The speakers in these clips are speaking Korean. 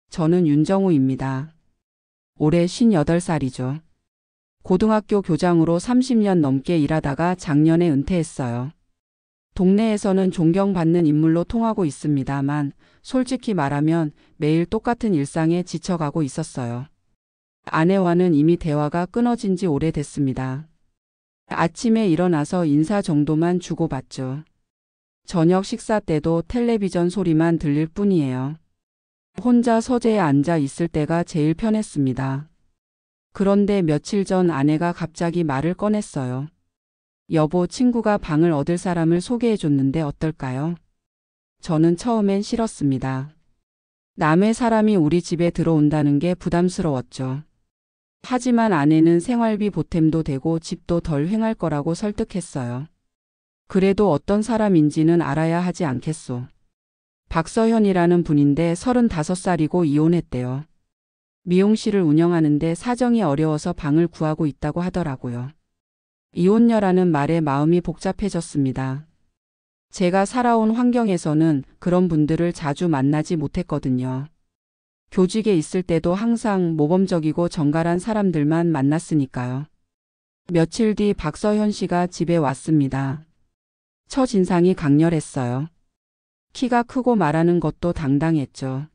저는 윤정우입니다. 올해 58살이죠. 고등학교 교장으로 30년 넘게 일하다가 작년에 은퇴했어요. 동네에서는 존경받는 인물로 통하고 있습니다만 솔직히 말하면 매일 똑같은 일상에 지쳐가고 있었어요. 아내와는 이미 대화가 끊어진 지 오래됐습니다. 아침에 일어나서 인사 정도만 주고받죠. 저녁 식사 때도 텔레비전 소리만 들릴 뿐이에요. 혼자 서재에 앉아 있을 때가 제일 편했습니다. 그런데 며칠 전 아내가 갑자기 말을 꺼냈어요. 여보, 친구가 방을 얻을 사람을 소개해 줬는데 어떨까요? 저는 처음엔 싫었습니다. 남의 사람이 우리 집에 들어온다는 게 부담스러웠죠. 하지만 아내는 생활비 보탬도 되고 집도 덜 횡할 거라고 설득했어요. 그래도 어떤 사람인지는 알아야 하지 않겠소. 박서현이라는 분인데 35살이고 이혼했대요. 미용실을 운영하는데 사정이 어려워서 방을 구하고 있다고 하더라고요. 이혼녀라는 말에 마음이 복잡해졌습니다. 제가 살아온 환경에서는 그런 분들을 자주 만나지 못했거든요. 교직에 있을 때도 항상 모범적이고 정갈한 사람들만 만났으니까요. 며칠 뒤 박서현 씨가 집에 왔습니다. 첫인상이 강렬했어요. 키가 크고 말하는 것도 당당했죠.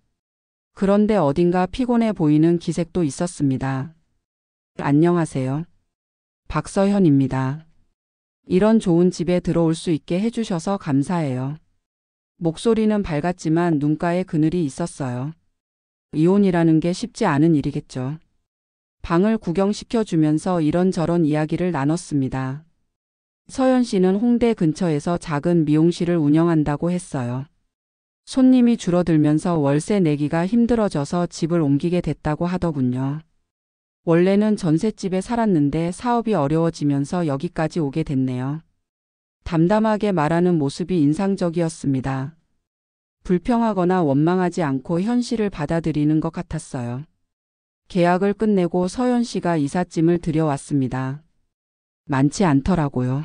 그런데 어딘가 피곤해 보이는 기색도 있었습니다. 안녕하세요. 박서현입니다. 이런 좋은 집에 들어올 수 있게 해주셔서 감사해요. 목소리는 밝았지만 눈가에 그늘이 있었어요. 이혼이라는 게 쉽지 않은 일이겠죠. 방을 구경시켜주면서 이런저런 이야기를 나눴습니다. 서현 씨는 홍대 근처에서 작은 미용실을 운영한다고 했어요. 손님이 줄어들면서 월세 내기가 힘들어져서 집을 옮기게 됐다고 하더군요. 원래는 전셋집에 살았는데 사업이 어려워지면서 여기까지 오게 됐네요. 담담하게 말하는 모습이 인상적이었습니다. 불평하거나 원망하지 않고 현실을 받아들이는 것 같았어요. 계약을 끝내고 서현 씨가 이삿짐을 들여왔습니다. 많지 않더라고요.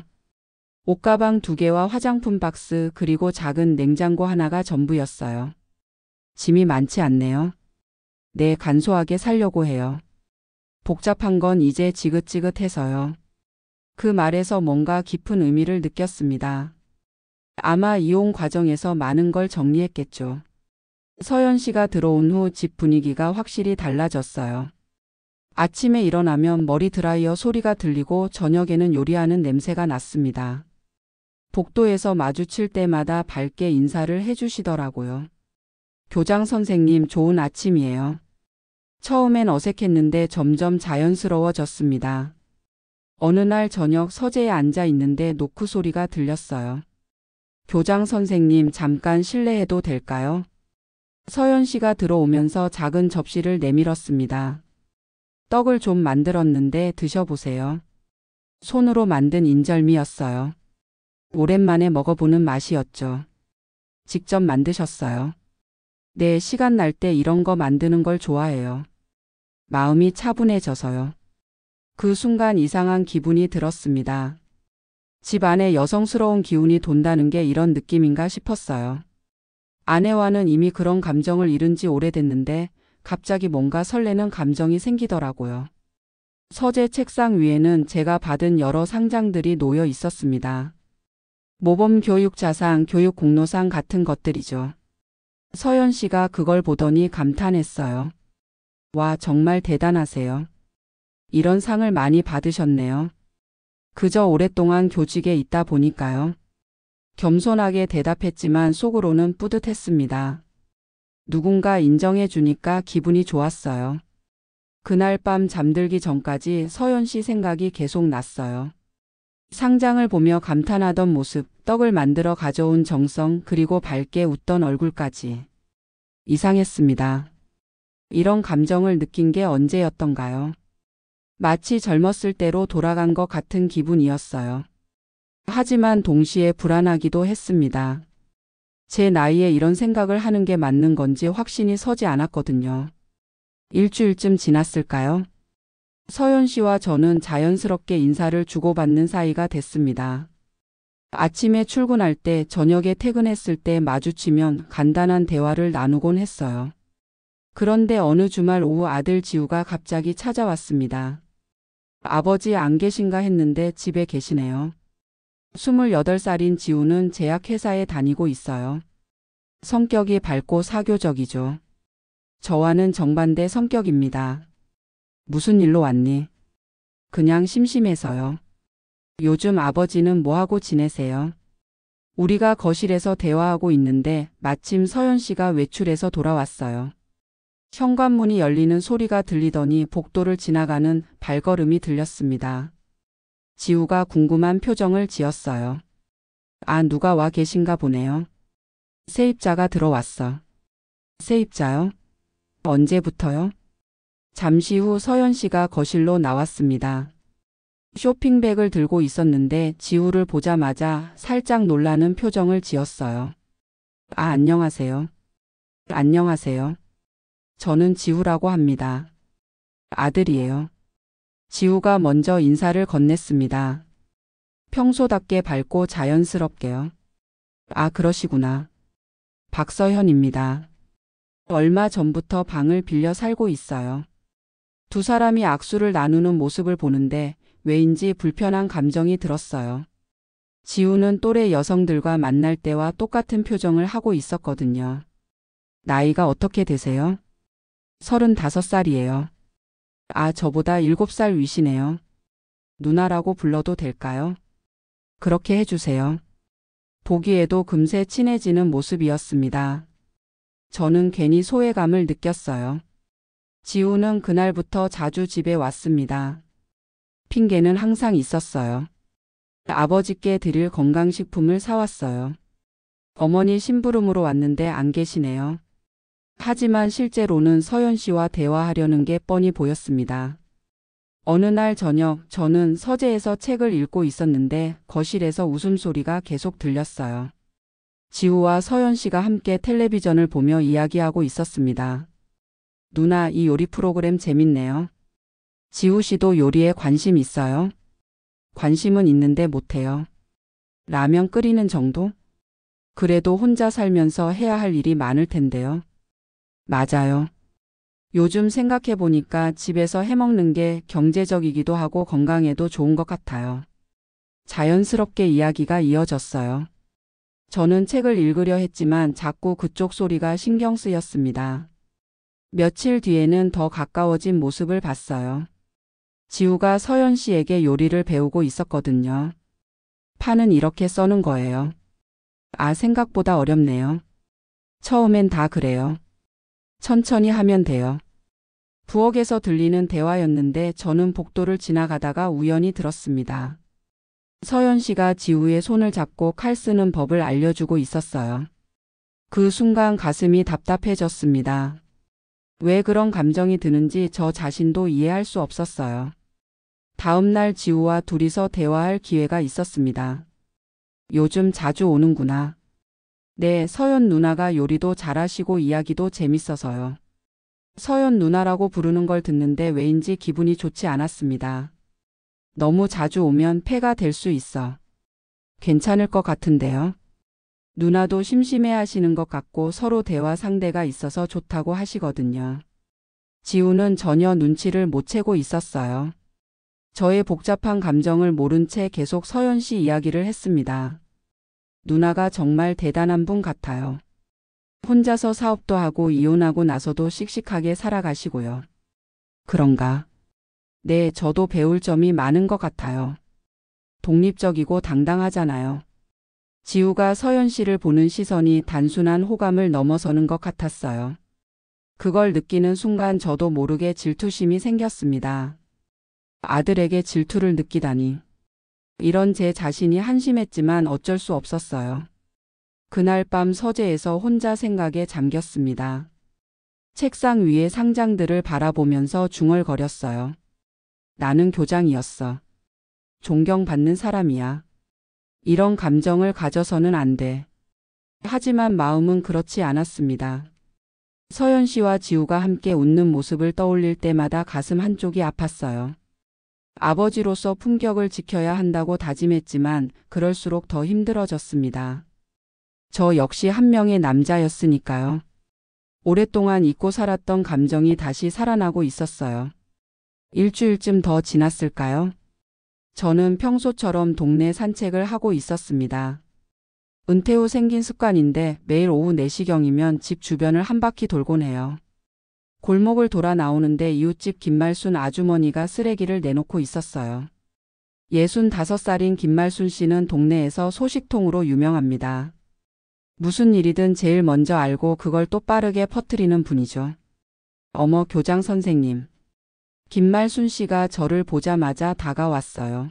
옷가방 2개와 화장품 박스 그리고 작은 냉장고 하나가 전부였어요. 짐이 많지 않네요. 네, 간소하게 살려고 해요. 복잡한 건 이제 지긋지긋해서요. 그 말에서 뭔가 깊은 의미를 느꼈습니다. 아마 이혼 과정에서 많은 걸 정리했겠죠. 서현 씨가 들어온 후 집 분위기가 확실히 달라졌어요. 아침에 일어나면 머리 드라이어 소리가 들리고 저녁에는 요리하는 냄새가 났습니다. 복도에서 마주칠 때마다 밝게 인사를 해주시더라고요. 교장 선생님, 좋은 아침이에요. 처음엔 어색했는데 점점 자연스러워졌습니다. 어느 날 저녁 서재에 앉아 있는데 노크 소리가 들렸어요. 교장 선생님, 잠깐 실례해도 될까요? 서현 씨가 들어오면서 작은 접시를 내밀었습니다. 떡을 좀 만들었는데 드셔보세요. 손으로 만든 인절미였어요. 오랜만에 먹어보는 맛이었죠. 직접 만드셨어요? 네, 시간 날 때 이런 거 만드는 걸 좋아해요. 마음이 차분해져서요. 그 순간 이상한 기분이 들었습니다. 집 안에 여성스러운 기운이 돈다는 게 이런 느낌인가 싶었어요. 아내와는 이미 그런 감정을 잃은 지 오래됐는데 갑자기 뭔가 설레는 감정이 생기더라고요. 서재 책상 위에는 제가 받은 여러 상장들이 놓여 있었습니다. 모범 교육 자상, 교육 공로상 같은 것들이죠. 서현 씨가 그걸 보더니 감탄했어요. 와, 정말 대단하세요. 이런 상을 많이 받으셨네요. 그저 오랫동안 교직에 있다 보니까요. 겸손하게 대답했지만 속으로는 뿌듯했습니다. 누군가 인정해 주니까 기분이 좋았어요. 그날 밤 잠들기 전까지 서현 씨 생각이 계속 났어요. 상장을 보며 감탄하던 모습, 떡을 만들어 가져온 정성, 그리고 밝게 웃던 얼굴까지. 이상했습니다. 이런 감정을 느낀 게 언제였던가요? 마치 젊었을 때로 돌아간 것 같은 기분이었어요. 하지만 동시에 불안하기도 했습니다. 제 나이에 이런 생각을 하는 게 맞는 건지 확신이 서지 않았거든요. 일주일쯤 지났을까요? 서현 씨와 저는 자연스럽게 인사를 주고받는 사이가 됐습니다. 아침에 출근할 때, 저녁에 퇴근했을 때 마주치면 간단한 대화를 나누곤 했어요. 그런데 어느 주말 오후 아들 지우가 갑자기 찾아왔습니다. 아버지 안 계신가 했는데 집에 계시네요. 28살인 지우는 제약회사에 다니고 있어요. 성격이 밝고 사교적이죠. 저와는 정반대 성격입니다. 무슨 일로 왔니? 그냥 심심해서요. 요즘 아버지는 뭐하고 지내세요? 우리가 거실에서 대화하고 있는데 마침 서연 씨가 외출해서 돌아왔어요. 현관문이 열리는 소리가 들리더니 복도를 지나가는 발걸음이 들렸습니다. 지우가 궁금한 표정을 지었어요. 아, 누가 와 계신가 보네요. 세입자가 들어왔어. 세입자요? 언제부터요? 잠시 후 서연 씨가 거실로 나왔습니다. 쇼핑백을 들고 있었는데 지우를 보자마자 살짝 놀라는 표정을 지었어요. 아, 안녕하세요. 안녕하세요. 저는 지우라고 합니다. 아들이에요. 지우가 먼저 인사를 건넸습니다. 평소답게 밝고 자연스럽게요. 아, 그러시구나. 박서현입니다. 얼마 전부터 방을 빌려 살고 있어요. 두 사람이 악수를 나누는 모습을 보는데 왜인지 불편한 감정이 들었어요. 지우는 또래 여성들과 만날 때와 똑같은 표정을 하고 있었거든요. 나이가 어떻게 되세요? 35살이에요. 아, 저보다 7살 위시네요. 누나라고 불러도 될까요? 그렇게 해주세요. 보기에도 금세 친해지는 모습이었습니다. 저는 괜히 소외감을 느꼈어요. 지우는 그날부터 자주 집에 왔습니다. 핑계는 항상 있었어요. 아버지께 드릴 건강식품을 사왔어요. 어머니 심부름으로 왔는데 안 계시네요. 하지만 실제로는 서연 씨와 대화하려는 게 뻔히 보였습니다. 어느 날 저녁 저는 서재에서 책을 읽고 있었는데 거실에서 웃음소리가 계속 들렸어요. 지우와 서연 씨가 함께 텔레비전을 보며 이야기하고 있었습니다. 누나, 이 요리 프로그램 재밌네요. 지우 씨도 요리에 관심 있어요? 관심은 있는데 못해요. 라면 끓이는 정도? 그래도 혼자 살면서 해야 할 일이 많을 텐데요. 맞아요. 요즘 생각해보니까 집에서 해먹는 게 경제적이기도 하고 건강에도 좋은 것 같아요. 자연스럽게 이야기가 이어졌어요. 저는 책을 읽으려 했지만 자꾸 그쪽 소리가 신경 쓰였습니다. 며칠 뒤에는 더 가까워진 모습을 봤어요. 지우가 서연 씨에게 요리를 배우고 있었거든요. 파는 이렇게 써는 거예요. 아, 생각보다 어렵네요. 처음엔 다 그래요. 천천히 하면 돼요. 부엌에서 들리는 대화였는데 저는 복도를 지나가다가 우연히 들었습니다. 서연 씨가 지우의 손을 잡고 칼 쓰는 법을 알려주고 있었어요. 그 순간 가슴이 답답해졌습니다. 왜 그런 감정이 드는지 저 자신도 이해할 수 없었어요. 다음 날 지우와 둘이서 대화할 기회가 있었습니다. 요즘 자주 오는구나. 네, 서연 누나가 요리도 잘하시고 이야기도 재밌어서요. 서연 누나라고 부르는 걸 듣는데 왜인지 기분이 좋지 않았습니다. 너무 자주 오면 폐가 될 수 있어. 괜찮을 것 같은데요. 누나도 심심해 하시는 것 같고 서로 대화 상대가 있어서 좋다고 하시거든요. 지우는 전혀 눈치를 못 채고 있었어요. 저의 복잡한 감정을 모른 채 계속 서연 씨 이야기를 했습니다. 누나가 정말 대단한 분 같아요. 혼자서 사업도 하고 이혼하고 나서도 씩씩하게 살아가시고요. 그런가? 네, 저도 배울 점이 많은 것 같아요. 독립적이고 당당하잖아요. 지우가 서연 씨를 보는 시선이 단순한 호감을 넘어서는 것 같았어요. 그걸 느끼는 순간 저도 모르게 질투심이 생겼습니다. 아들에게 질투를 느끼다니. 이런 제 자신이 한심했지만 어쩔 수 없었어요. 그날 밤 서재에서 혼자 생각에 잠겼습니다. 책상 위의 상장들을 바라보면서 중얼거렸어요. 나는 교장이었어. 존경받는 사람이야. 이런 감정을 가져서는 안 돼. 하지만 마음은 그렇지 않았습니다. 서연 씨와 지우가 함께 웃는 모습을 떠올릴 때마다 가슴 한쪽이 아팠어요. 아버지로서 품격을 지켜야 한다고 다짐했지만 그럴수록 더 힘들어졌습니다. 저 역시 한 명의 남자였으니까요. 오랫동안 잊고 살았던 감정이 다시 살아나고 있었어요. 일주일쯤 더 지났을까요? 저는 평소처럼 동네 산책을 하고 있었습니다. 은퇴 후 생긴 습관인데 매일 오후 4시경이면 집 주변을 한 바퀴 돌곤 해요. 골목을 돌아 나오는데 이웃집 김말순 아주머니가 쓰레기를 내놓고 있었어요. 65살인 김말순 씨는 동네에서 소식통으로 유명합니다. 무슨 일이든 제일 먼저 알고 그걸 또 빠르게 퍼뜨리는 분이죠. 어머, 교장 선생님. 김말순 씨가 저를 보자마자 다가왔어요.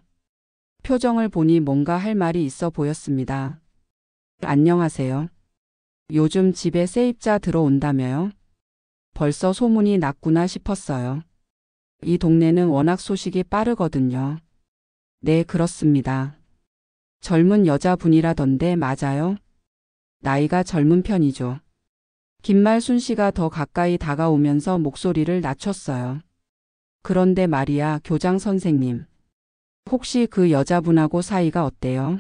표정을 보니 뭔가 할 말이 있어 보였습니다. 안녕하세요. 요즘 집에 세입자 들어온다며요? 벌써 소문이 났구나 싶었어요. 이 동네는 워낙 소식이 빠르거든요. 네, 그렇습니다. 젊은 여자분이라던데 맞아요? 나이가 젊은 편이죠. 김말순 씨가 더 가까이 다가오면서 목소리를 낮췄어요. 그런데 말이야, 교장 선생님. 혹시 그 여자분하고 사이가 어때요?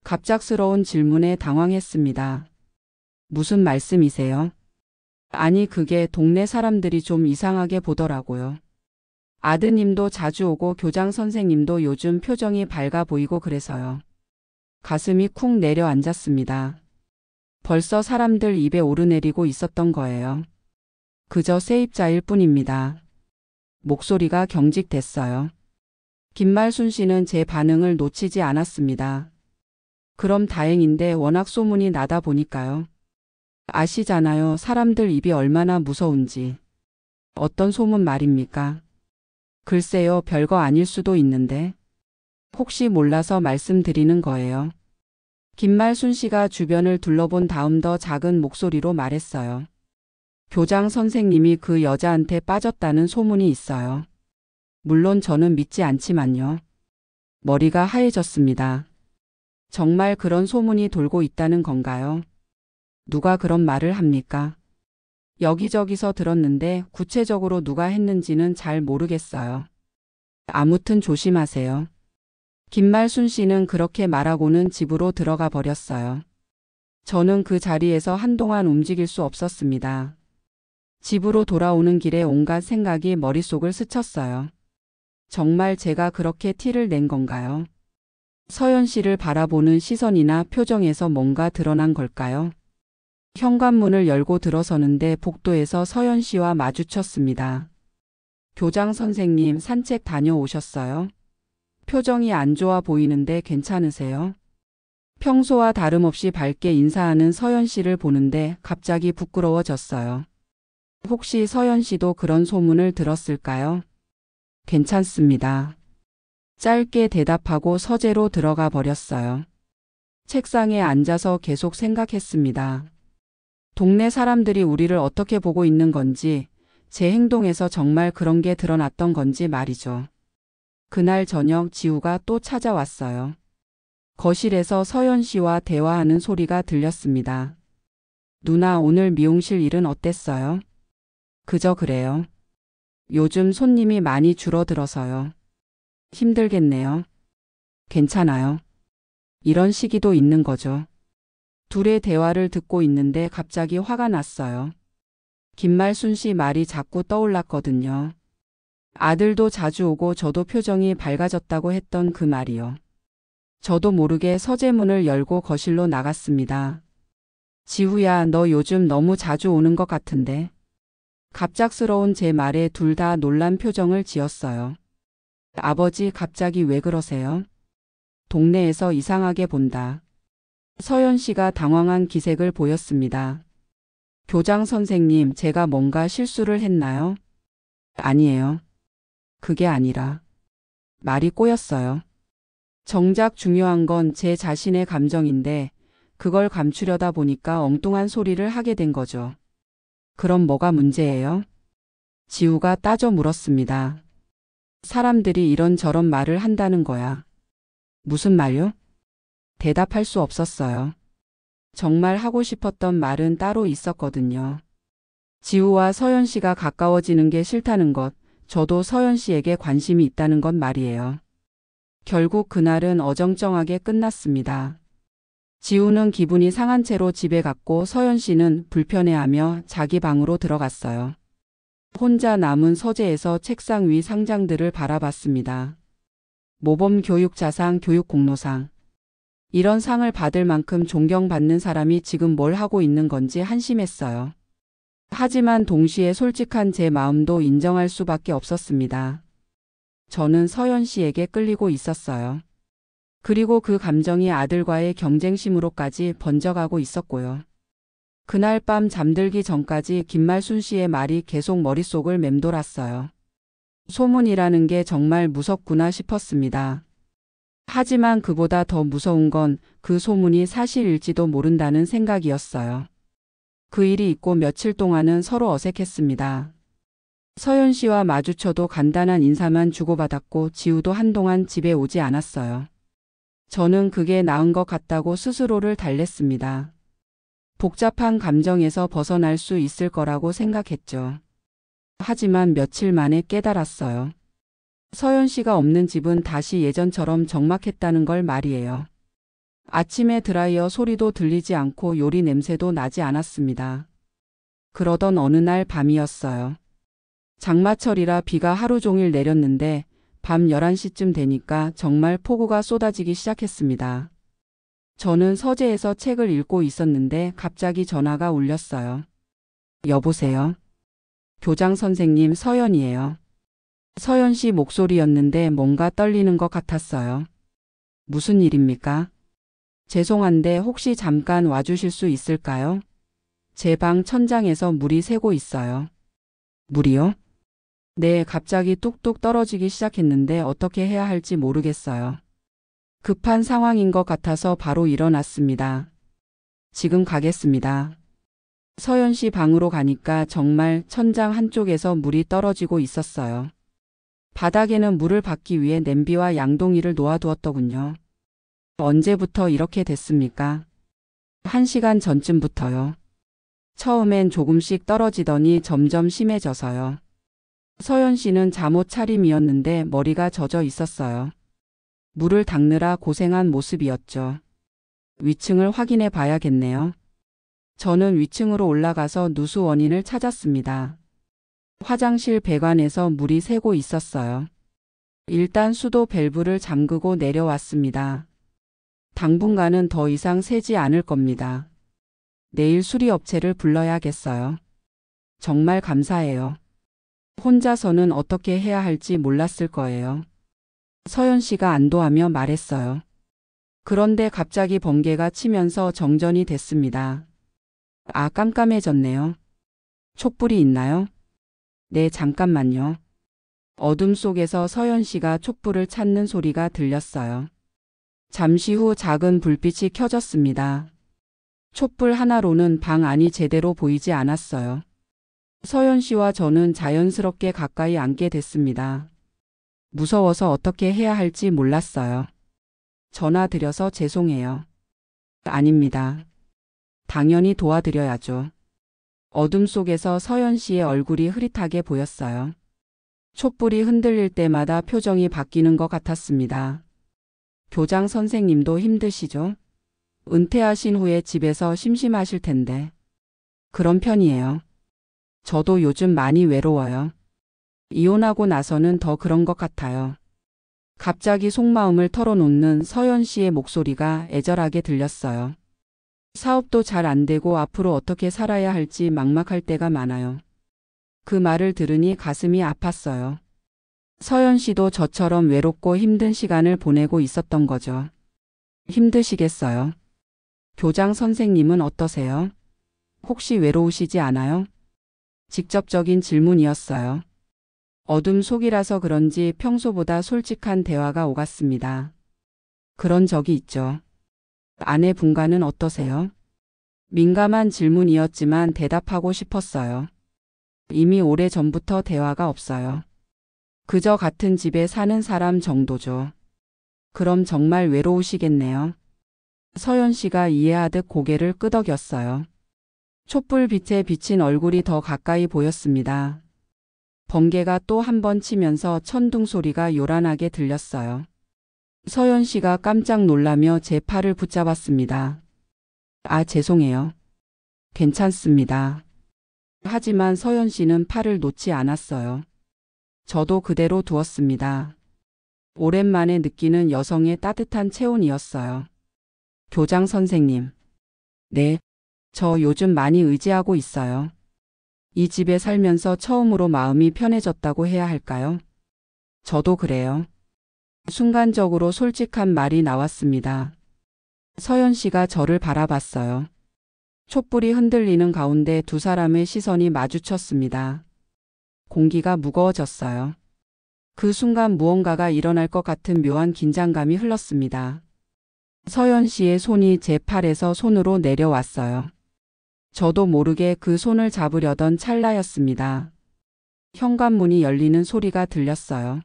갑작스러운 질문에 당황했습니다. 무슨 말씀이세요? 아니, 그게 동네 사람들이 좀 이상하게 보더라고요. 아드님도 자주 오고 교장 선생님도 요즘 표정이 밝아 보이고 그래서요. 가슴이 쿵 내려앉았습니다. 벌써 사람들 입에 오르내리고 있었던 거예요. 그저 세입자일 뿐입니다. 목소리가 경직됐어요. 김말순 씨는 제 반응을 놓치지 않았습니다. 그럼 다행인데 워낙 소문이 나다 보니까요. 아시잖아요. 사람들 입이 얼마나 무서운지. 어떤 소문 말입니까? 글쎄요, 별거 아닐 수도 있는데. 혹시 몰라서 말씀드리는 거예요. 김말순 씨가 주변을 둘러본 다음 더 작은 목소리로 말했어요. 교장 선생님이 그 여자한테 빠졌다는 소문이 있어요. 물론 저는 믿지 않지만요. 머리가 하얘졌습니다. 정말 그런 소문이 돌고 있다는 건가요? 누가 그런 말을 합니까? 여기저기서 들었는데 구체적으로 누가 했는지는 잘 모르겠어요. 아무튼 조심하세요. 김말순 씨는 그렇게 말하고는 집으로 들어가 버렸어요. 저는 그 자리에서 한동안 움직일 수 없었습니다. 집으로 돌아오는 길에 온갖 생각이 머릿속을 스쳤어요. 정말 제가 그렇게 티를 낸 건가요? 서연 씨를 바라보는 시선이나 표정에서 뭔가 드러난 걸까요? 현관문을 열고 들어서는데 복도에서 서연 씨와 마주쳤습니다. 교장 선생님, 산책 다녀오셨어요? 표정이 안 좋아 보이는데 괜찮으세요? 평소와 다름없이 밝게 인사하는 서연 씨를 보는데 갑자기 부끄러워졌어요. 혹시 서연 씨도 그런 소문을 들었을까요? 괜찮습니다. 짧게 대답하고 서재로 들어가 버렸어요. 책상에 앉아서 계속 생각했습니다. 동네 사람들이 우리를 어떻게 보고 있는 건지, 제 행동에서 정말 그런 게 드러났던 건지 말이죠. 그날 저녁 지우가 또 찾아왔어요. 거실에서 서연 씨와 대화하는 소리가 들렸습니다. 누나, 오늘 미용실 일은 어땠어요? 그저 그래요. 요즘 손님이 많이 줄어들어서요. 힘들겠네요. 괜찮아요. 이런 시기도 있는 거죠. 둘의 대화를 듣고 있는데 갑자기 화가 났어요. 김말순 씨 말이 자꾸 떠올랐거든요. 아들도 자주 오고 저도 표정이 밝아졌다고 했던 그 말이요. 저도 모르게 서재문을 열고 거실로 나갔습니다. 지우야, 너 요즘 너무 자주 오는 것 같은데. 갑작스러운 제 말에 둘 다 놀란 표정을 지었어요. 아버지, 갑자기 왜 그러세요? 동네에서 이상하게 본다. 서연 씨가 당황한 기색을 보였습니다. 교장 선생님, 제가 뭔가 실수를 했나요? 아니에요. 그게 아니라. 말이 꼬였어요. 정작 중요한 건 제 자신의 감정인데 그걸 감추려다 보니까 엉뚱한 소리를 하게 된 거죠. 그럼 뭐가 문제예요? 지우가 따져 물었습니다. 사람들이 이런저런 말을 한다는 거야. 무슨 말요? 대답할 수 없었어요. 정말 하고 싶었던 말은 따로 있었거든요. 지우와 서연 씨가 가까워지는 게 싫다는 것, 저도 서연 씨에게 관심이 있다는 것 말이에요. 결국 그날은 어정쩡하게 끝났습니다. 지우는 기분이 상한 채로 집에 갔고 서연 씨는 불편해하며 자기 방으로 들어갔어요. 혼자 남은 서재에서 책상 위 상장들을 바라봤습니다. 모범 교육 자상 교육 공로상. 이런 상을 받을 만큼 존경받는 사람이 지금 뭘 하고 있는 건지 한심했어요. 하지만 동시에 솔직한 제 마음도 인정할 수밖에 없었습니다. 저는 서연 씨에게 끌리고 있었어요. 그리고 그 감정이 아들과의 경쟁심으로까지 번져가고 있었고요. 그날 밤 잠들기 전까지 김말순 씨의 말이 계속 머릿속을 맴돌았어요. 소문이라는 게 정말 무섭구나 싶었습니다. 하지만 그보다 더 무서운 건 그 소문이 사실일지도 모른다는 생각이었어요. 그 일이 있고 며칠 동안은 서로 어색했습니다. 서연 씨와 마주쳐도 간단한 인사만 주고받았고 지우도 한동안 집에 오지 않았어요. 저는 그게 나은 것 같다고 스스로를 달랬습니다. 복잡한 감정에서 벗어날 수 있을 거라고 생각했죠. 하지만 며칠 만에 깨달았어요. 서연 씨가 없는 집은 다시 예전처럼 적막했다는 걸 말이에요. 아침에 드라이어 소리도 들리지 않고 요리 냄새도 나지 않았습니다. 그러던 어느 날 밤이었어요. 장마철이라 비가 하루 종일 내렸는데 밤 11시쯤 되니까 정말 폭우가 쏟아지기 시작했습니다. 저는 서재에서 책을 읽고 있었는데 갑자기 전화가 울렸어요. 여보세요? 교장 선생님 서연이에요. 서연 씨 목소리였는데 뭔가 떨리는 것 같았어요. 무슨 일입니까? 죄송한데 혹시 잠깐 와주실 수 있을까요? 제 방 천장에서 물이 새고 있어요. 물이요? 네, 갑자기 뚝뚝 떨어지기 시작했는데 어떻게 해야 할지 모르겠어요. 급한 상황인 것 같아서 바로 일어났습니다. 지금 가겠습니다. 서연 씨 방으로 가니까 정말 천장 한쪽에서 물이 떨어지고 있었어요. 바닥에는 물을 받기 위해 냄비와 양동이를 놓아두었더군요. 언제부터 이렇게 됐습니까? 1시간 전쯤부터요. 처음엔 조금씩 떨어지더니 점점 심해져서요. 서연 씨는 잠옷 차림이었는데 머리가 젖어 있었어요. 물을 닦느라 고생한 모습이었죠. 위층을 확인해 봐야겠네요. 저는 위층으로 올라가서 누수 원인을 찾았습니다. 화장실 배관에서 물이 새고 있었어요. 일단 수도 밸브를 잠그고 내려왔습니다. 당분간은 더 이상 새지 않을 겁니다. 내일 수리업체를 불러야겠어요. 정말 감사해요. 혼자서는 어떻게 해야 할지 몰랐을 거예요. 서연 씨가 안도하며 말했어요. 그런데 갑자기 번개가 치면서 정전이 됐습니다. 아, 깜깜해졌네요. 촛불이 있나요? 네, 잠깐만요. 어둠 속에서 서연 씨가 촛불을 찾는 소리가 들렸어요. 잠시 후 작은 불빛이 켜졌습니다. 촛불 하나로는 방 안이 제대로 보이지 않았어요. 서연 씨와 저는 자연스럽게 가까이 앉게 됐습니다. 무서워서 어떻게 해야 할지 몰랐어요. 전화 드려서 죄송해요. 아닙니다. 당연히 도와드려야죠. 어둠 속에서 서연 씨의 얼굴이 흐릿하게 보였어요. 촛불이 흔들릴 때마다 표정이 바뀌는 것 같았습니다. 교장 선생님도 힘드시죠? 은퇴하신 후에 집에서 심심하실 텐데. 그런 편이에요. 저도 요즘 많이 외로워요. 이혼하고 나서는 더 그런 것 같아요. 갑자기 속마음을 털어놓는 서연 씨의 목소리가 애절하게 들렸어요. 사업도 잘 안 되고 앞으로 어떻게 살아야 할지 막막할 때가 많아요. 그 말을 들으니 가슴이 아팠어요. 서연 씨도 저처럼 외롭고 힘든 시간을 보내고 있었던 거죠. 힘드시겠어요? 교장 선생님은 어떠세요? 혹시 외로우시지 않아요? 직접적인 질문이었어요. 어둠 속이라서 그런지 평소보다 솔직한 대화가 오갔습니다. 그런 적이 있죠. 아내분과는 어떠세요? 민감한 질문이었지만 대답하고 싶었어요. 이미 오래전부터 대화가 없어요. 그저 같은 집에 사는 사람 정도죠. 그럼 정말 외로우시겠네요. 서연 씨가 이해하듯 고개를 끄덕였어요. 촛불 빛에 비친 얼굴이 더 가까이 보였습니다. 번개가 또 한 번 치면서 천둥 소리가 요란하게 들렸어요. 서연 씨가 깜짝 놀라며 제 팔을 붙잡았습니다. 아, 죄송해요. 괜찮습니다. 하지만 서연 씨는 팔을 놓지 않았어요. 저도 그대로 두었습니다. 오랜만에 느끼는 여성의 따뜻한 체온이었어요. 교장 선생님. 네, 저 요즘 많이 의지하고 있어요. 이 집에 살면서 처음으로 마음이 편해졌다고 해야 할까요? 저도 그래요. 순간적으로 솔직한 말이 나왔습니다. 서연 씨가 저를 바라봤어요. 촛불이 흔들리는 가운데 두 사람의 시선이 마주쳤습니다. 공기가 무거워졌어요. 그 순간 무언가가 일어날 것 같은 묘한 긴장감이 흘렀습니다. 서연 씨의 손이 제 팔에서 손으로 내려왔어요. 저도 모르게 그 손을 잡으려던 찰나였습니다. 현관문이 열리는 소리가 들렸어요.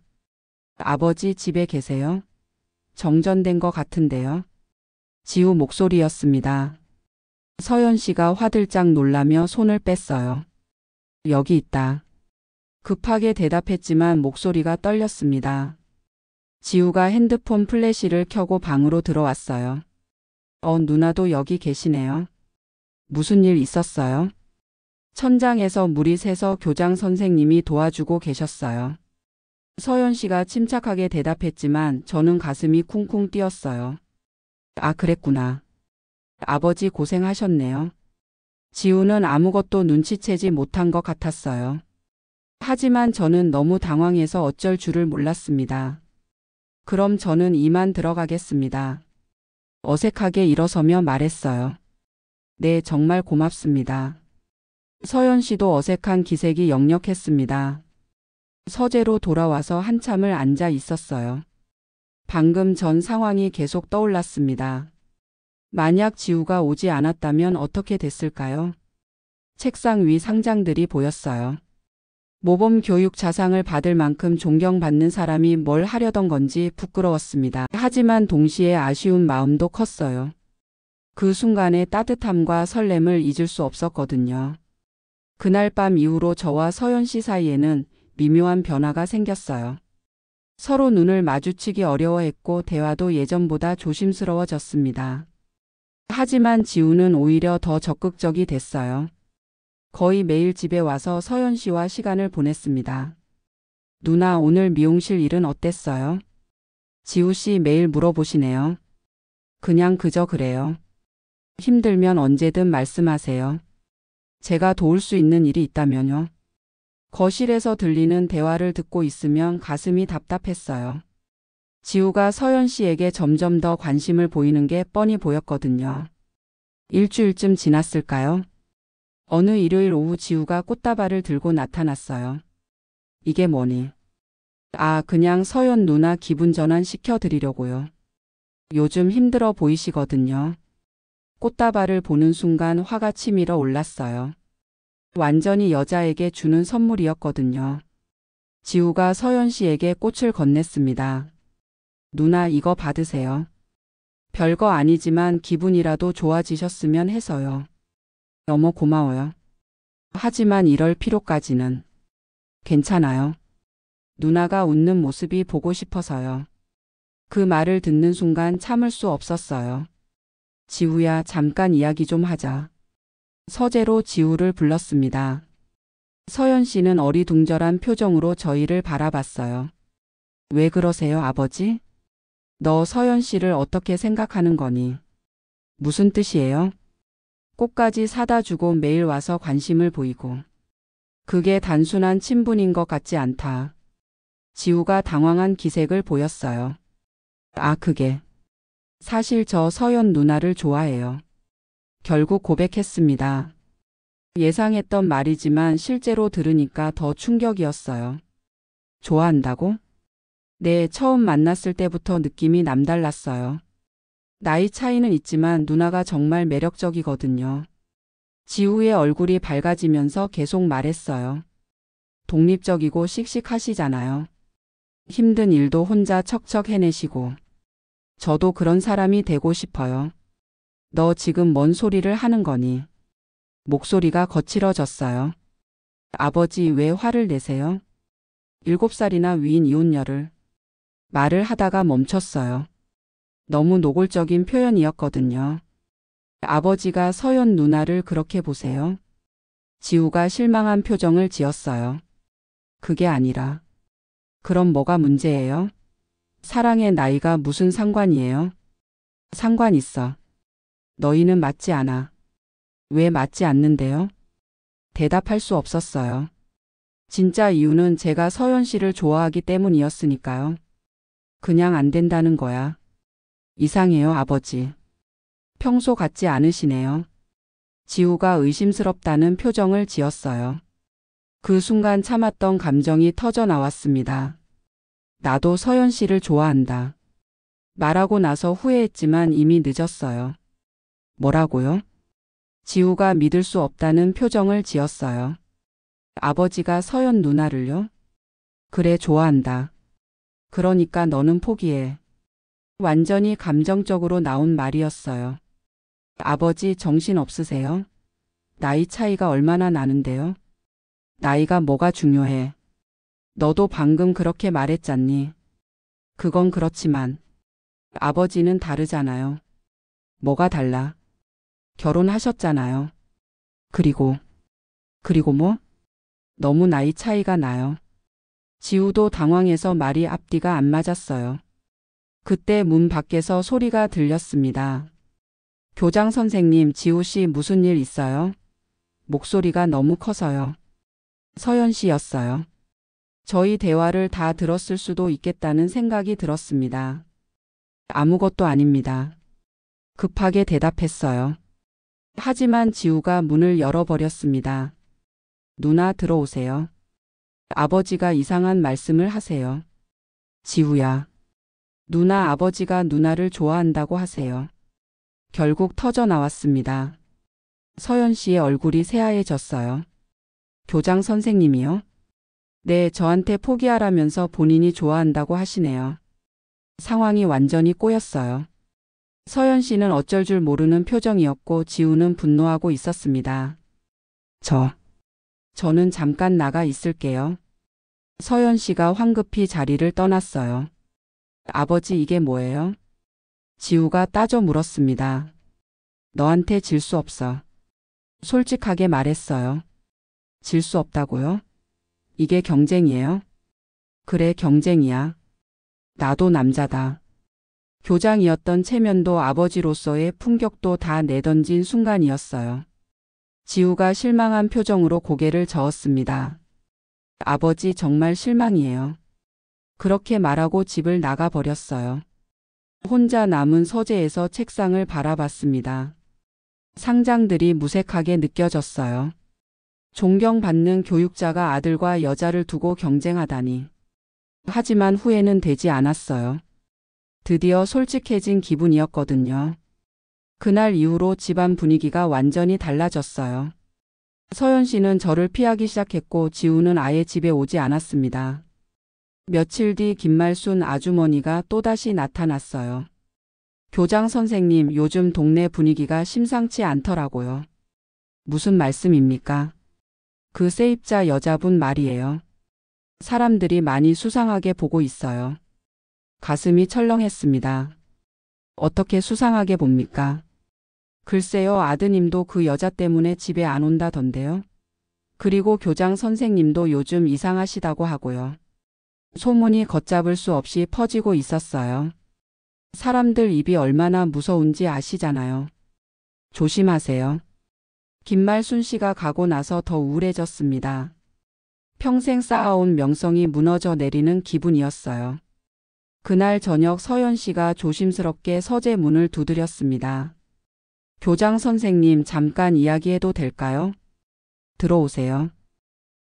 아버지 집에 계세요? 정전된 것 같은데요. 지우 목소리였습니다. 서연 씨가 화들짝 놀라며 손을 뺐어요. 여기 있다. 급하게 대답했지만 목소리가 떨렸습니다. 지우가 핸드폰 플래시를 켜고 방으로 들어왔어요. 누나도 여기 계시네요. 무슨 일 있었어요? 천장에서 물이 새서 교장 선생님이 도와주고 계셨어요. 서연 씨가 침착하게 대답했지만 저는 가슴이 쿵쿵 뛰었어요. 아, 그랬구나. 아버지 고생하셨네요. 지우는 아무것도 눈치채지 못한 것 같았어요. 하지만 저는 너무 당황해서 어쩔 줄을 몰랐습니다. 그럼 저는 이만 들어가겠습니다. 어색하게 일어서며 말했어요. 네, 정말 고맙습니다. 서연 씨도 어색한 기색이 역력했습니다. 서재로 돌아와서 한참을 앉아 있었어요. 방금 전 상황이 계속 떠올랐습니다. 만약 지우가 오지 않았다면 어떻게 됐을까요? 책상 위 상장들이 보였어요. 모범 교육 자상을 받을 만큼 존경받는 사람이 뭘 하려던 건지 부끄러웠습니다. 하지만 동시에 아쉬운 마음도 컸어요. 그 순간의 따뜻함과 설렘을 잊을 수 없었거든요. 그날 밤 이후로 저와 서연 씨 사이에는 미묘한 변화가 생겼어요. 서로 눈을 마주치기 어려워했고 대화도 예전보다 조심스러워졌습니다. 하지만 지우는 오히려 더 적극적이 됐어요. 거의 매일 집에 와서 서연 씨와 시간을 보냈습니다. 누나, 오늘 미용실 일은 어땠어요? 지우 씨 매일 물어보시네요. 그냥 그저 그래요. 힘들면 언제든 말씀하세요. 제가 도울 수 있는 일이 있다면요. 거실에서 들리는 대화를 듣고 있으면 가슴이 답답했어요. 지우가 서연 씨에게 점점 더 관심을 보이는 게 뻔히 보였거든요. 일주일쯤 지났을까요? 어느 일요일 오후 지우가 꽃다발을 들고 나타났어요. 이게 뭐니? 아, 그냥 서연 누나 기분 전환 시켜드리려고요. 요즘 힘들어 보이시거든요. 꽃다발을 보는 순간 화가 치밀어 올랐어요. 완전히 여자에게 주는 선물이었거든요. 지우가 서연 씨에게 꽃을 건넸습니다. 누나, 이거 받으세요. 별거 아니지만 기분이라도 좋아지셨으면 해서요. 너무 고마워요. 하지만 이럴 필요까지는. 괜찮아요. 누나가 웃는 모습이 보고 싶어서요. 그 말을 듣는 순간 참을 수 없었어요. 지우야, 잠깐 이야기 좀 하자. 서재로 지우를 불렀습니다. 서연 씨는 어리둥절한 표정으로 저희를 바라봤어요. 왜 그러세요, 아버지? 너 서연 씨를 어떻게 생각하는 거니? 무슨 뜻이에요? 꽃까지 사다 주고 매일 와서 관심을 보이고. 그게 단순한 친분인 것 같지 않다. 지우가 당황한 기색을 보였어요. 아, 그게. 사실 저 서연 누나를 좋아해요. 결국 고백했습니다. 예상했던 말이지만 실제로 들으니까 더 충격이었어요. 좋아한다고? 네, 처음 만났을 때부터 느낌이 남달랐어요. 나이 차이는 있지만 누나가 정말 매력적이거든요. 지우의 얼굴이 밝아지면서 계속 말했어요. 독립적이고 씩씩하시잖아요. 힘든 일도 혼자 척척 해내시고. 저도 그런 사람이 되고 싶어요. 너 지금 뭔 소리를 하는 거니? 목소리가 거칠어졌어요. 아버지, 왜 화를 내세요? 7살이나 위인 이혼녀를. 말을 하다가 멈췄어요. 너무 노골적인 표현이었거든요. 아버지가 서연 누나를 그렇게 보세요? 지우가 실망한 표정을 지었어요. 그게 아니라. 그럼 뭐가 문제예요? 사랑의 나이가 무슨 상관이에요? 상관 있어. 너희는 맞지 않아. 왜 맞지 않는데요? 대답할 수 없었어요. 진짜 이유는 제가 서연 씨를 좋아하기 때문이었으니까요. 그냥 안 된다는 거야. 이상해요, 아버지. 평소 같지 않으시네요. 지우가 의심스럽다는 표정을 지었어요. 그 순간 참았던 감정이 터져 나왔습니다. 나도 서연 씨를 좋아한다. 말하고 나서 후회했지만 이미 늦었어요. 뭐라고요? 지우가 믿을 수 없다는 표정을 지었어요. 아버지가 서연 누나를요? 그래, 좋아한다. 그러니까 너는 포기해. 완전히 감정적으로 나온 말이었어요. 아버지 정신 없으세요? 나이 차이가 얼마나 나는데요? 나이가 뭐가 중요해. 너도 방금 그렇게 말했잖니. 그건 그렇지만 아버지는 다르잖아요. 뭐가 달라? 결혼하셨잖아요. 그리고 뭐? 너무 나이 차이가 나요. 지우도 당황해서 말이 앞뒤가 안 맞았어요. 그때 문 밖에서 소리가 들렸습니다. 교장 선생님, 지우 씨 무슨 일 있어요? 목소리가 너무 커서요. 서연 씨였어요. 저희 대화를 다 들었을 수도 있겠다는 생각이 들었습니다. 아무것도 아닙니다. 급하게 대답했어요. 하지만 지우가 문을 열어버렸습니다. 누나, 들어오세요. 아버지가 이상한 말씀을 하세요. 지우야. 누나, 아버지가 누나를 좋아한다고 하세요. 결국 터져 나왔습니다. 서연 씨의 얼굴이 새하얘졌어요. 교장 선생님이요? 네, 저한테 포기하라면서 본인이 좋아한다고 하시네요. 상황이 완전히 꼬였어요. 서연 씨는 어쩔 줄 모르는 표정이었고 지우는 분노하고 있었습니다. 저는 잠깐 나가 있을게요. 서연 씨가 황급히 자리를 떠났어요. 아버지, 이게 뭐예요? 지우가 따져 물었습니다. 너한테 질 수 없어. 솔직하게 말했어요. 질 수 없다고요? 이게 경쟁이에요? 그래, 경쟁이야. 나도 남자다. 교장이었던 체면도 아버지로서의 품격도 다 내던진 순간이었어요. 지우가 실망한 표정으로 고개를 저었습니다. 아버지, 정말 실망이에요. 그렇게 말하고 집을 나가버렸어요. 혼자 남은 서재에서 책상을 바라봤습니다. 상장들이 무색하게 느껴졌어요. 존경받는 교육자가 아들과 여자를 두고 경쟁하다니. 하지만 후회는 되지 않았어요. 드디어 솔직해진 기분이었거든요. 그날 이후로 집안 분위기가 완전히 달라졌어요. 서연 씨는 저를 피하기 시작했고 지우는 아예 집에 오지 않았습니다. 며칠 뒤 김말순 아주머니가 또다시 나타났어요. 교장 선생님, 요즘 동네 분위기가 심상치 않더라고요. 무슨 말씀입니까? 그 세입자 여자분 말이에요. 사람들이 많이 수상하게 보고 있어요. 가슴이 철렁했습니다. 어떻게 수상하게 봅니까? 글쎄요, 아드님도 그 여자 때문에 집에 안 온다던데요. 그리고 교장 선생님도 요즘 이상하시다고 하고요. 소문이 걷잡을 수 없이 퍼지고 있었어요. 사람들 입이 얼마나 무서운지 아시잖아요. 조심하세요. 김말순 씨가 가고 나서 더 우울해졌습니다. 평생 쌓아온 명성이 무너져 내리는 기분이었어요. 그날 저녁 서연 씨가 조심스럽게 서재 문을 두드렸습니다. 교장 선생님, 잠깐 이야기해도 될까요? 들어오세요.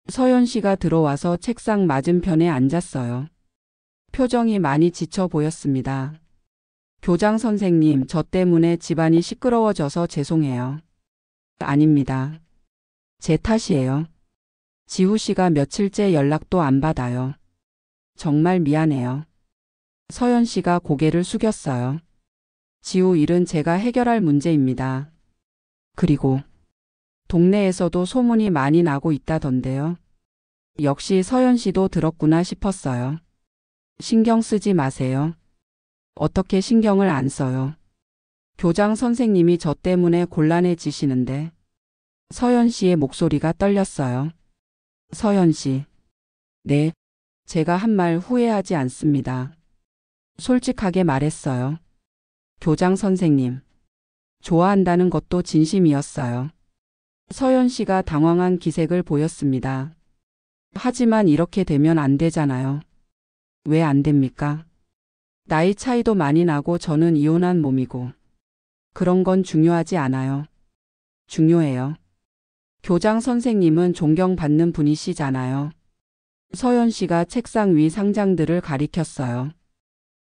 서연 씨가 들어와서 책상 맞은편에 앉았어요. 표정이 많이 지쳐 보였습니다. 교장 선생님, 저 때문에 집안이 시끄러워져서 죄송해요. 아닙니다. 제 탓이에요. 지우 씨가 며칠째 연락도 안 받아요. 정말 미안해요. 서연 씨가 고개를 숙였어요. 지우 일은 제가 해결할 문제입니다. 그리고 동네에서도 소문이 많이 나고 있다던데요. 역시 서연 씨도 들었구나 싶었어요. 신경 쓰지 마세요. 어떻게 신경을 안 써요? 교장 선생님이 저 때문에 곤란해지시는데. 서연 씨의 목소리가 떨렸어요. 서연 씨. 네, 제가 한 말 후회하지 않습니다. 솔직하게 말했어요. 교장 선생님. 좋아한다는 것도 진심이었어요. 서연 씨가 당황한 기색을 보였습니다. 하지만 이렇게 되면 안 되잖아요. 왜 안 됩니까? 나이 차이도 많이 나고 저는 이혼한 몸이고. 그런 건 중요하지 않아요. 중요해요. 교장 선생님은 존경받는 분이시잖아요. 서연 씨가 책상 위 상장들을 가리켰어요.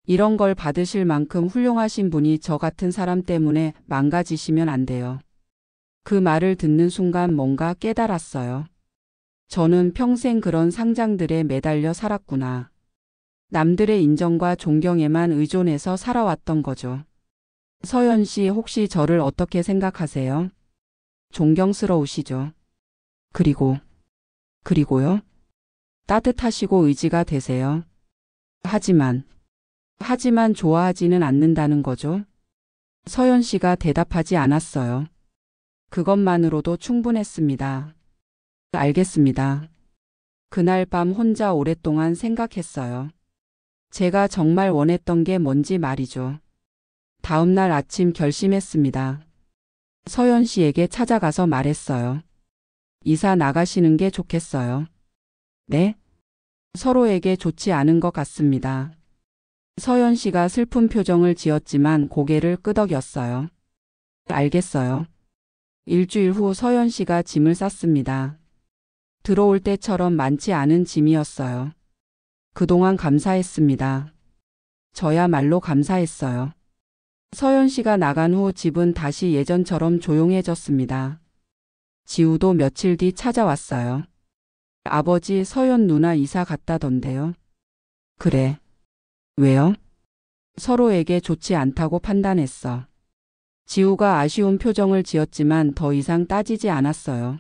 이런 걸 받으실 만큼 훌륭하신 분이 저 같은 사람 때문에 망가지시면 안 돼요. 그 말을 듣는 순간 뭔가 깨달았어요. 저는 평생 그런 상장들에 매달려 살았구나. 남들의 인정과 존경에만 의존해서 살아왔던 거죠. 서연 씨 혹시 저를 어떻게 생각하세요? 존경스러우시죠. 그리고요? 따뜻하시고 의지가 되세요. 하지만 좋아하지는 않는다는 거죠. 서연 씨가 대답하지 않았어요. 그것만으로도 충분했습니다. 알겠습니다. 그날 밤 혼자 오랫동안 생각했어요. 제가 정말 원했던 게 뭔지 말이죠. 다음 날 아침 결심했습니다. 서연 씨에게 찾아가서 말했어요. 이사 나가시는 게 좋겠어요. 네? 서로에게 좋지 않은 것 같습니다. 서연 씨가 슬픈 표정을 지었지만 고개를 끄덕였어요. 알겠어요. 일주일 후 서연 씨가 짐을 쌌습니다. 들어올 때처럼 많지 않은 짐이었어요. 그동안 감사했습니다. 저야말로 감사했어요. 서연 씨가 나간 후 집은 다시 예전처럼 조용해졌습니다. 지우도 며칠 뒤 찾아왔어요. 아버지, 서연 누나 이사 갔다던데요. 그래. 왜요? 서로에게 좋지 않다고 판단했어. 지우가 아쉬운 표정을 지었지만 더 이상 따지지 않았어요.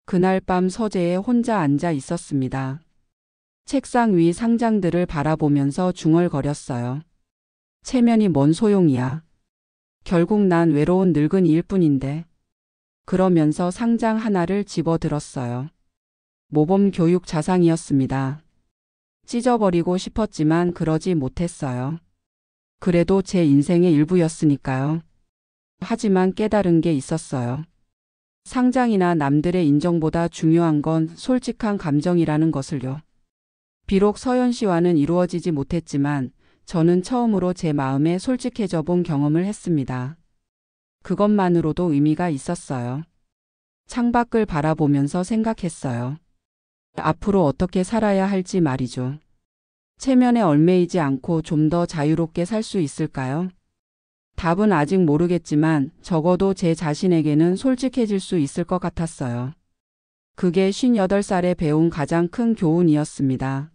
그날 밤 서재에 혼자 앉아 있었습니다. 책상 위 상장들을 바라보면서 중얼거렸어요. 체면이 뭔 소용이야. 결국 난 외로운 늙은이일 뿐인데. 그러면서 상장 하나를 집어들었어요. 모범 교육 자상이었습니다. 찢어버리고 싶었지만 그러지 못했어요. 그래도 제 인생의 일부였으니까요. 하지만 깨달은 게 있었어요. 상장이나 남들의 인정보다 중요한 건 솔직한 감정이라는 것을요. 비록 서연 씨와는 이루어지지 못했지만 저는 처음으로 제 마음에 솔직해져 본 경험을 했습니다. 그것만으로도 의미가 있었어요. 창밖을 바라보면서 생각했어요. 앞으로 어떻게 살아야 할지 말이죠. 체면에 얽매이지 않고 좀 더 자유롭게 살 수 있을까요? 답은 아직 모르겠지만 적어도 제 자신에게는 솔직해질 수 있을 것 같았어요. 그게 58살에 배운 가장 큰 교훈이었습니다.